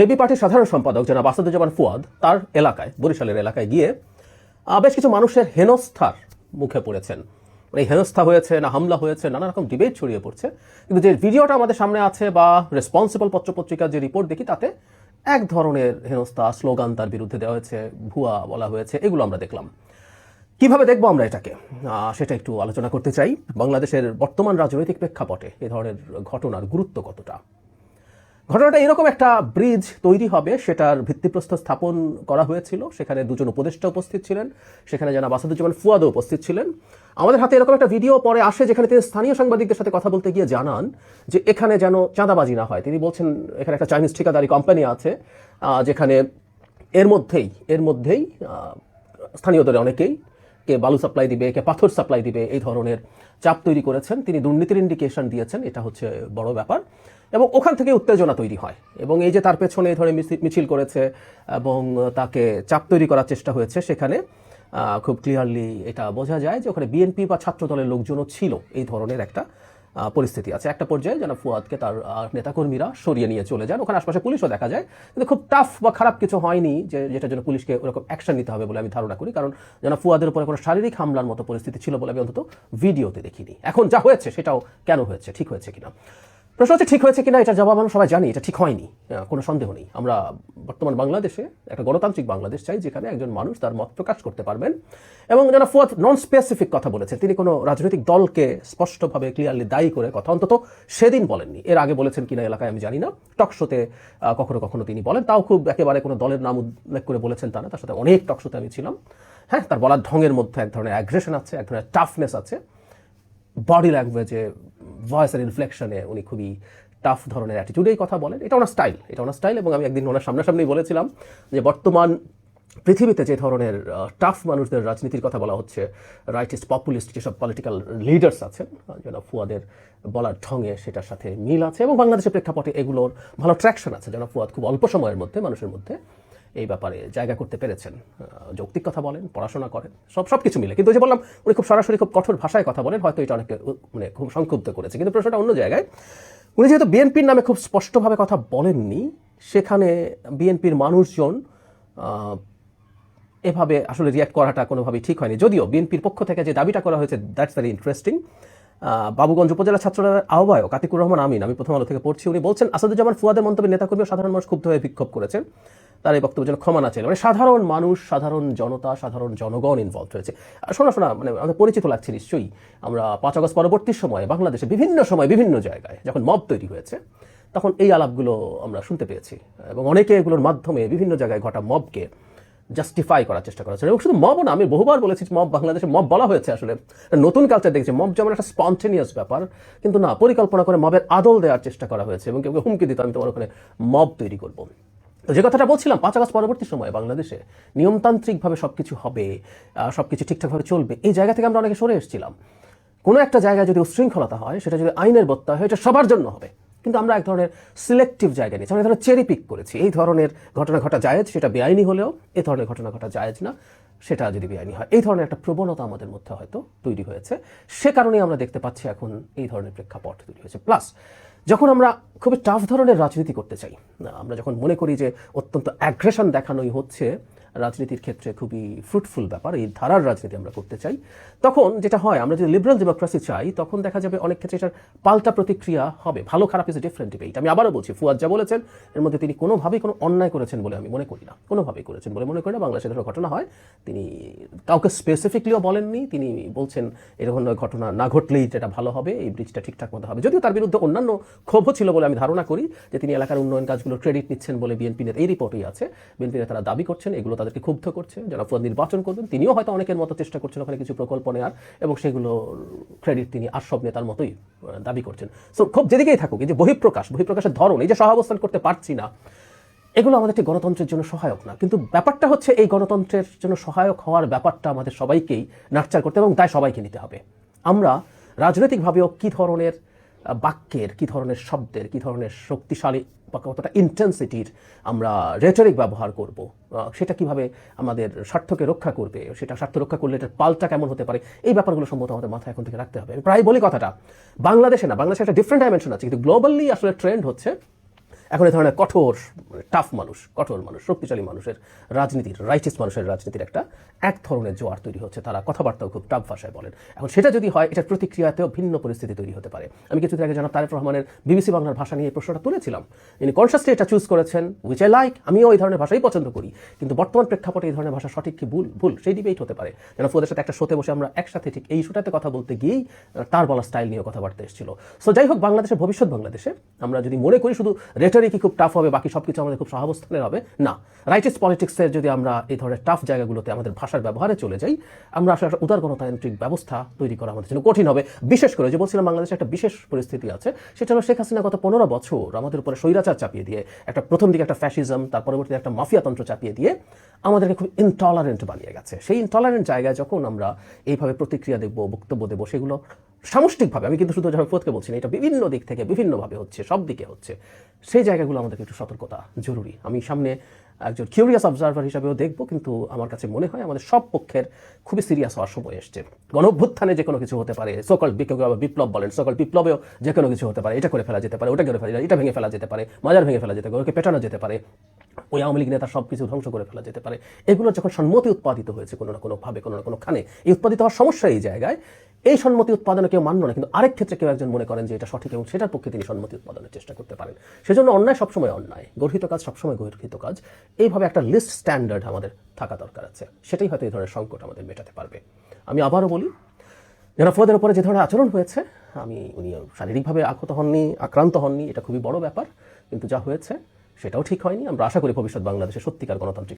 AB পার্টির সাধারণ সম্পাদক জনাব আসাদুজ্জামান ফুয়াদ তার এলাকায়, বরিশালের এলাকায় গিয়ে বেশ কিছু মানুষের হেনস্থার মুখে পড়েছেন। এই হেনস্থা হয়েছে না হামলা হয়েছে, নানা রকম ডিবেট ছড়িয়ে পড়ছে। কিন্তু যে ভিডিওটা আমাদের সামনে আছে বা রেসপন্সিবল পত্রপত্রিকার যে রিপোর্ট দেখি, তাতে এক ধরনের হেনস্থা, স্লোগান তার বিরুদ্ধে দেওয়া হয়েছে, ভুয়া বলা হয়েছে, এগুলো আমরা দেখলাম। কিভাবে দেখবো আমরা এটাকে, সেটা একটু আলোচনা করতে চাই। বাংলাদেশের বর্তমান রাজনৈতিক প্রেক্ষাপটে এ ধরনের ঘটনার গুরুত্ব কতটা। ঘটনাটা এরকম, একটা ব্রিজ তৈরি হবে, সেটার ভিত্তিপ্রস্তর স্থাপন করা হয়েছিল। সেখানে দুজন উপদেষ্টা উপস্থিত ছিলেন, সেখানে জনাব আসাদুজ্জামান ফুয়াদও উপস্থিত ছিলেন। আমাদের হাতে এরকম একটা ভিডিও পরে আসে, যেখানে তিনি স্থানীয় সাংবাদিকদের সাথে কথা বলতে গিয়ে জানান যে এখানে যেন চাঁদাবাজি না হয়। তিনি বলছেন এখানে একটা চাইনিজ ঠিকাদারি কোম্পানি আছে, যেখানে এর মধ্যেই স্থানীয়দের অনেকেই কে বালু সাপ্লাই দিবে, কে পাথর সাপ্লাই দিবে, এই ধরনের চাপ তৈরি করেছেন। তিনি দুর্নীতির ইন্ডিকেশন দিয়েছেন, এটা হচ্ছে বড় ব্যাপার। এবং ওখান থেকে উত্তেজনা তৈরি হয়, এবং এই যে তার পেছনে এই ধরনের মিছিল করেছে এবং তাকে চাপ তৈরি করার চেষ্টা হয়েছে, সেখানে খুব ক্লিয়ারলি এটা বোঝা যায় যে ওখানে বিএনপি বা ছাত্র দলের লোকজনও ছিল। এই ধরনের একটা পরিস্থিতি আছে। একটা পর্যায়ে যেন ফুয়াদকে তার নেতাকর্মীরা সরিয়ে নিয়ে চলে যান। ওখানে আশপাশে পুলিশও দেখা যায়, কিন্তু খুব টাফ বা খারাপ কিছু হয়নি যেটার জন্য পুলিশকে ওরকম অ্যাকশন নিতে হবে বলে আমি ধারণা করি। কারণ যেন ফুয়াদের উপরে কোনো শারীরিক হামলার মতো পরিস্থিতি ছিল বলে আমি অন্তত ভিডিওতে দেখিনি। এখন যা হয়েছে সেটাও কেন হয়েছে, ঠিক হয়েছে কিনা, প্রশ্ন হচ্ছে ঠিক হয়েছে কিনা। এটা জবাব আমরা সবাই জানি, এটা ঠিক হয়নি, কোনো সন্দেহ নেই। আমরা বর্তমান বাংলাদেশে একটা গণতান্ত্রিক বাংলাদেশ চাই, যেখানে একজন মানুষ তার মত প্রকাশ করতে পারবেন। এবং যেন ফুয়াদ নন স্পেসিফিক কথা বলেছেন, তিনি কোনো রাজনৈতিক দলকে স্পষ্টভাবে ক্লিয়ারলি দায়ী করে কথা অন্তত সেদিন বলেননি। এর আগে বলেছেন কিনা এলাকায় আমি জানি না, টকশোতে কখনো কখনো তিনি বলেন, তাও খুব একেবারে কোনো দলের নাম উল্লেখ করে বলেছেন তা না। তার সাথে অনেক টকশোতে আমি ছিলাম। হ্যাঁ, তার বলার ঢঙের মধ্যে এক ধরনের অ্যাগ্রেশন আছে, এক ধরনের টাফনেস আছে। বডি ল্যাঙ্গুয়েজে, ভয়েসের ইনফ্লেকশনে উনি খুবই টাফ ধরনের অ্যাটিটিউডেই কথা বলেন। এটা ওনার স্টাইল। এবং আমি একদিন ওনার সামনাসামনি বলেছিলাম যে বর্তমান পৃথিবীতে যে ধরনের টাফ মানুষদের রাজনীতির কথা বলা হচ্ছে, রাইটিস্ট পপুলিস্ট যেসব পলিটিক্যাল লিডার্স আছেন, যেন ফুয়াদের বলার ঢঙে সেটার সাথে মিল আছে। এবং বাংলাদেশের প্রেক্ষাপটে এগুলোর ভালো ট্র্যাকশন আছে। যেন ফুয়াদ খুব অল্প সময়ের মধ্যে মানুষের মধ্যে এই ব্যাপারে জায়গা করতে পেরেছেন। যৌক্তিক কথা বলেন, পড়াশোনা করেন, সব কিছু মিলে। কিন্তু যে বললাম, উনি খুব সরাসরি খুব কঠোর ভাষায় কথা বলেন, হয়তো এটা অনেকে খুব সংক্ষুব্ধ করেছে। কিন্তু প্রশ্নটা অন্য জায়গায়। উনি যেহেতু বিএনপির নামে খুব স্পষ্টভাবে কথা বলেননি, সেখানে বিএনপির মানুষজন এভাবে আসলে রিয়াক্ট করাটা কোনোভাবেই ঠিক হয়নি। যদিও বিএনপির পক্ষ থেকে যে দাবিটা করা হয়েছে, দ্যাটস ভেরি ইন্টারেস্টিং। বাবুগঞ্জ উপজেলা ছাত্রদলের আহ্বায়ক আতিকুর রহমান আমিন, আমি প্রথম আলো থেকে পড়ছি, উনি বলছেন আসাদুজ্জামান ফুয়াদের মন্তব্যে নেতাকর্মী ও সাধারণ মানুষ ক্ষুব্ধ হয়ে বিক্ষোভ করেছেন, তার এই বক্তব্যের জন্য ক্ষমা না চাইলে। মানে সাধারণ মানুষ, সাধারণ জনতা, সাধারণ জনগণ ইনভলভ হয়েছে। শোনা মানে আমাদের পরিচিত লাগছে নিশ্চয়ই। আমরা 5 আগস্ট পরবর্তী সময়ে বাংলাদেশে বিভিন্ন সময় বিভিন্ন জায়গায় যখন মব তৈরি হয়েছে, তখন এই আলাপগুলো আমরা শুনতে পেয়েছি। এবং অনেকে এগুলোর মাধ্যমে বিভিন্ন জায়গায় ঘটা মবকে জাস্টিফাই করার চেষ্টা করা হচ্ছে। এবং শুধু মব না, আমি বহুবার বলেছি মব, বাংলাদেশে মব বলা হয়েছে আসলে নতুন কালচার দেখেছি। মব যেমন একটা স্পন্টেনিয়াস ব্যাপার, কিন্তু না, পরিকল্পনা করে মবের আদল দেওয়ার চেষ্টা করা হয়েছে এবং কেউ হুমকি দিত আমি তোমার ওখানে মব তৈরি করবো। তো যে কথাটা বলছিলাম, 5 আগস্ট পরবর্তী সময়ে বাংলাদেশে নিয়মতান্ত্রিকভাবে সবকিছু হবে, সবকিছু ঠিকঠাকভাবে চলবে, এই জায়গা থেকে আমরা অনেকে সরে এসেছিলাম। কোনো একটা জায়গায় যদি উশৃঙ্খলতা হয়, সেটা যদি আইনের বত্যা হয়, এটা সবার জন্য হবে। কিন্তু আমরা এক ধরনের সিলেক্টিভ জায়গা নিয়েছি, আমরা এক ধরনের চেরি পিক করেছি। এই ধরনের ঘটনা ঘটা জায়েজ, সেটা বেআইনি হলেও এই ধরনের ঘটনা ঘটা জায়েজ না, সেটা যদি বেআইনি হয়। এই ধরনের একটা প্রবণতা আমাদের মধ্যে হয়তো তৈরি হয়েছে। সে কারণেই আমরা দেখতে পাচ্ছি এখন এই ধরনের প্রেক্ষাপট তৈরি হয়েছে। প্লাস যখন আমরা খুবই টাফ ধরনের রাজনীতি করতে চাই, আমরা যখন মনে করি যে অত্যন্ত অ্যাগ্রেশন দেখানোই হচ্ছে রাজনীতির ক্ষেত্রে খুবই ফ্রুটফুল ব্যাপার, এই ধারার রাজনীতি আমরা করতে চাই, তখন যেটা হয়, আমরা যদি লিবারাল ডেমোক্রেসি চাই, তখন দেখা যাবে অনেক ক্ষেত্রে এটার পাল্টা প্রতিক্রিয়া হবে। ভালো খারাপ ইজ এ ডিফারেন্ট ডিবেট। আমি আবারও বলছি, ফুয়াদ যা বলেছেন এর মধ্যে তিনি কোনোভাবেই কোনো অন্যায় করেছেন বলে আমি মনে করি না, কোনোভাবেই করেছেন বলে মনে করি না। বাংলাদেশে ধরো ঘটনা হয়, তিনি কাউকে স্পেসিফিকলিও বলেননি, তিনি বলছেন এরকম ঘটনা না ঘটলেই যেটা ভালো হবে, এই ব্রিজটা ঠিকঠাক মতো হবে। যদিও তার বিরুদ্ধে অন্যান্য ক্ষোভও ছিল বলে আমি ধারণা করি, যে তিনি এলাকার উন্নয়ন কাজগুলো ক্রেডিট নিচ্ছেন বলে বিএনপি নেতা, এই রিপোর্টই আছে, বিএনপি নেতারা দাবি করছেন, এগুলো তাদেরকে ক্ষুব্ধ করছে। যারা ফুয়াদ নির্বাচন করবেন, তিনিও হয়তো অনেকের মতো চেষ্টা করছেন ওখানে কিছু প্রকল্প নেওয়ার, এবং সেগুলো ক্রেডিট তিনি আর সব নেতার মতোই দাবি করছেন। সো খুব যেদিকেই থাকুক, এই যে বহিঃপ্রকাশের ধরন, এই যে সহাবস্থান করতে পারছি না, এগুলো আমাদের ঠিক গণতন্ত্রের জন্য সহায়ক না। কিন্তু ব্যাপারটা হচ্ছে, এই গণতন্ত্রের জন্য সহায়ক হওয়ার ব্যাপারটা আমাদের সবাইকেই নার্চার করতে এবং তাই সবাইকে নিতে হবে। আমরা রাজনৈতিকভাবেও কী ধরনের বাক্যের, কী ধরনের শব্দের, কী ধরনের শক্তিশালী বা কতটা ইন্টেন্সিটির আমরা রেটরিক ব্যবহার করব, সেটা কিভাবে আমাদের স্বার্থকে রক্ষা করবে, সেটা স্বার্থ রক্ষা করলে এটার পাল্টা কেমন হতে পারে, এই ব্যাপারগুলো সম্ভবত আমাদের মাথায় এখন থেকে রাখতে হবে। আমি প্রায় বলি কথাটা, বাংলাদেশে না, বাংলাদেশে একটা ডিফারেন্ট ডাইমেনশন আছে, কিন্তু গ্লোবালি আসলে ট্রেন্ড হচ্ছে এখন এই ধরনের কঠোর টাফ মানুষ, কঠোর মানুষ, শক্তিশালী মানুষের রাজনীতির, রাইটিস্ট মানুষের রাজনীতির এক ধরনের জোয়ার তৈরি হচ্ছে। তারা কথাবার্তাও খুব টাফ ভাষায় বলেন। এখন সেটা যদি হয়, এটার প্রতিক্রিয়াতেও ভিন্ন পরিস্থিতি তৈরি হতে পারে। আমি কিছুদিন আগে জনাব তারেক রহমানের বিবিসি বাংলার ভাষা নিয়ে এই প্রশ্নটা তুলেছিলাম। ইনি কনশাসলি এটা চুজ করেছেন, উইচ আই লাইক। আমিও এই ধরনের ভাষাই পছন্দ করি, কিন্তু বর্তমান প্রেক্ষাপটে এই ধরনের ভাষা সঠিক কি ভুল সেই ডিবেট হতে পারে। যেন ফুয়াদের সাথে একটা শোতে বসে আমরা একসাথে ঠিক এই ইস্যুটাতে কথা বলতে গিয়েই তার বলা স্টাইল নিয়ে কথাবার্তা এসেছিল। সো যাই হোক, বাংলাদেশের ভবিষ্যৎ বাংলাদেশে আমরা যদি মনে করি শুধু রেটরিকই খুব টাফ হবে, বাকি সবকিছু আমাদের খুব সহাবস্থানের হবে, না। রাইটিস্ট পলিটিক্সের যদি আমরা এই ধরনের টাফ জায়গাগুলোতে আমাদের ভাষার ব্যবহারে চলে যাই, আমরা আসলে একটা উদার গণতান্ত্রিক ব্যবস্থা তৈরি করা আমাদের জন্য কঠিন হবে। বিশেষ করে যে বলছিলাম, বাংলাদেশে একটা বিশেষ পরিস্থিতি আছে, সেটা হলো শেখ হাসিনা গত 15 বছর আমাদের উপরে স্বৈরাচার চাপিয়ে দিয়ে, একটা প্রথম দিকে একটা ফ্যাসিজম, তার পরবর্তীতে একটা মাফিয়াতন্ত্র চাপিয়ে দিয়ে আমাদেরকে খুব ইনটলারেন্ট বানিয়ে গেছে। সেই ইনটলারেন্ট জায়গায় যখন আমরা এইভাবে প্রতিক্রিয়া দেবো, বক্তব্য দেবো, সেগুলো সামষ্টিকভাবে, আমি কিন্তু শুধু যারা ফুয়াদকে বলছি না, এটা বিভিন্ন দিক থেকে বিভিন্নভাবে হচ্ছে, সব দিকে হচ্ছে, সেই জায়গাগুলো আমাদেরকে একটু সতর্কতা জরুরি। আমি সামনে একজন কিউরিয়াস অবজারভার হিসাবেও দেখবো, কিন্তু আমার কাছে মনে হয় আমাদের সব পক্ষের খুবই সিরিয়াস হওয়ার সময় এসছে। গণঅভ্যুত্থানে যে কোনো কিছু হতে পারে, সকল বিপ্লব বলেন, সকল বিপ্লবেও যে কোনো কিছু হতে পারে, এটা করে ফেলা যেতে পারে, ওটা করে ফেলা, এটা ভেঙে ফেলা যেতে পারে, মাজার ভেঙে ফেলা যেতে পারে, ওকে পেটানো যেতে পারে, ওই আওয়ামী লীগ নেতা সব কিছু ধ্বংস করে ফেলা যেতে পারে। এগুলো যখন সম্মতি উৎপাদিত হয়েছে কোনো না কোনোভাবে, কোনো না কোনোখানে, এই উৎপাদিত হওয়ার সমস্যা এই জায়গায়, এই সম্মতি উৎপাদনে কেউ মানল না, কিন্তু আরেক ক্ষেত্রে কেউ একজন মনে করেন যে এটা সঠিক এবং সেটার পক্ষে তিনি সম্মতি উৎপাদনের চেষ্টা করতে পারেন। সেজন্য অন্যায় সবসময় অন্যায়, গর্হিত কাজ সবসময় গর্হিত কাজ, এইভাবে একটা লিস্ট স্ট্যান্ডার্ড আমাদের থাকা দরকার আছে। সেটাই হয়তো এই ধরনের সংকট আমাদের মেটাতে পারবে। আমি আবারও বলি, জনাব ফুয়াদের উপরে যে ধরনের আচরণ হয়েছে, উনি শারীরিকভাবে আহত হননি, আক্রান্ত হননি, এটা খুবই বড় ব্যাপার, কিন্তু যা হয়েছে সেটাও ঠিক হয়নি। আমরা আশা করি ভবিষ্যৎ বাংলাদেশে সত্যিকার গণতান্ত্রিক